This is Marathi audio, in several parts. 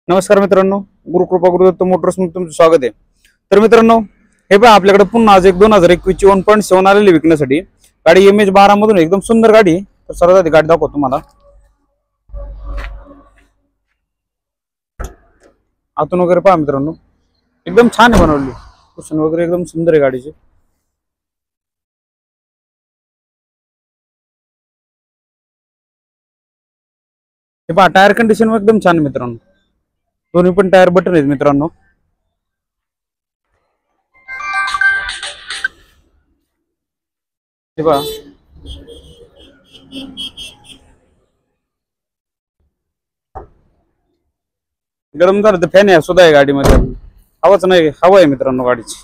नमस्कार मित्रांनो, गुरुकृपा गुरुदत्त मोटर्स मध्ये तुमचं स्वागत आहे। तर मित्रांनो, हे पहा आपल्याकडे पुन्हा आज एक 2021 ची 1.7 आलेली विकण्यासाठी गाडी MH12 मधून एकदम सुंदर गाडी। तर सर्वात आधी गाडी दाखवतो तुम्हाला। आतून वगैरे पहा मित्रांनो, एकदम छान आहे बनवली, कुशन वगैरे एकदम सुंदर आहे गाडीचे। हे पहा टायर कंडिशन एकदम छान आहे मित्रांनो, दोन्ही पण टायर बटन आहेत मित्रांनो। हे पहा गरम झालं तर फॅन आहे सुद्धा आहे गाडीमध्ये, हवाच नाही, हवा आहे मित्रांनो गाडीची।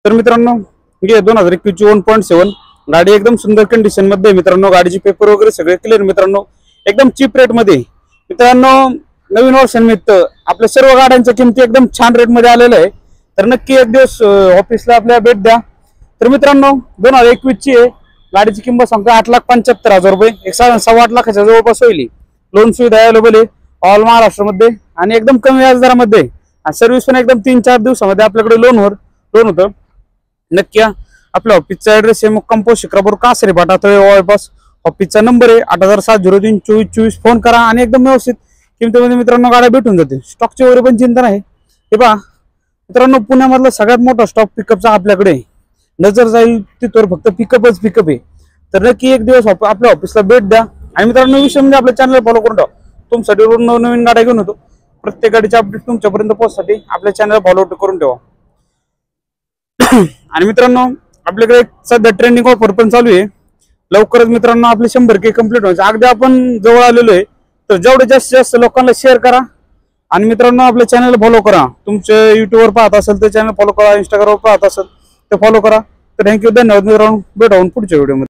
तर मित्रांनो हे 2021 ची 1.7 गाडी एकदम सुंदर कंडिशन मध्ये मित्रांनो। गाडीचे पेपर वगैरे सगळे क्लिअर मित्रांनो, एकदम चीप रेट मध्ये मित्रांनो। नवीन वर्षानिमित्त आपल्या सर्व गाड्यांच्या किमती एकदम छान रेट मध्ये आलेल्या आहे। तर नक्की एक दिवस ऑफिसला आपल्या भेट द्या। तर मित्रांनो 2021 ची गाडीची किंमत सांगतो 8,75,000 रुपये, एक 7.25 लाखाच्या जवळपास होईल। लोन सुविधा अवेलेबल आहे ऑल महाराष्ट्रामध्ये आणि एकदम कमी व्याजदरामध्ये, आणि सर्व्हिस पण एकदम 3-4 दिवसामध्ये आपल्याकडे लोन होतं। नक्की आपल्या ऑफिसचा ऍड्रेस आहे मुक्काम पोस्ट शिक्रापूर कासरी फाटा जवळपास। ऑफिसचा नंबर आहे 8,703-2424, फोन करा आणि एकदम व्यवस्थित किमतीमध्ये मित्रांनो गाड्या भेटून जाते। स्टॉकची वगैरे पण चिंता नाही। हे पहा मित्रांनो, पुण्यामधला सगळ्यात मोठा स्टॉक पिकअपचा आपल्याकडे नजर जाईल तिथवर फक्त पिकअप आहे। तर नक्की एक दिवस आपल्या ऑफिसला भेट द्या। आणि मित्रांनो विषय म्हणजे आपल्या चॅनल फॉलो करून ठेवा, तुमच्यासाठी रोज नवीन गाड्या घेऊन येतो। प्रत्येक गाडीचे अपडेट तुमच्यापर्यंत पोहोचसाठी आपल्या चॅनल फॉलो करून ठेवा। आणि मित्रांनो आपल्याकडे सध्या ट्रेंडिंग ऑफर पण चालू आहे। लवकरच मित्रांनो आपले 100K कंप्लीट व्हायचे, अगदी आपण जवळ आलेलो आहे। तर जेवढे जास्तीत जास्त लोकांना शेअर करा आणि मित्रांनो आपल्या चॅनल फॉलो करा। तुमचे युट्यूबवर पाहत असेल तर चॅनल फॉलो करा, इंस्टाग्रामवर पाहत असेल तर फॉलो करा। तर थँक्यू, धन्यवाद मित्रांनो, भेटू पुढच्या व्हिडिओमध्ये।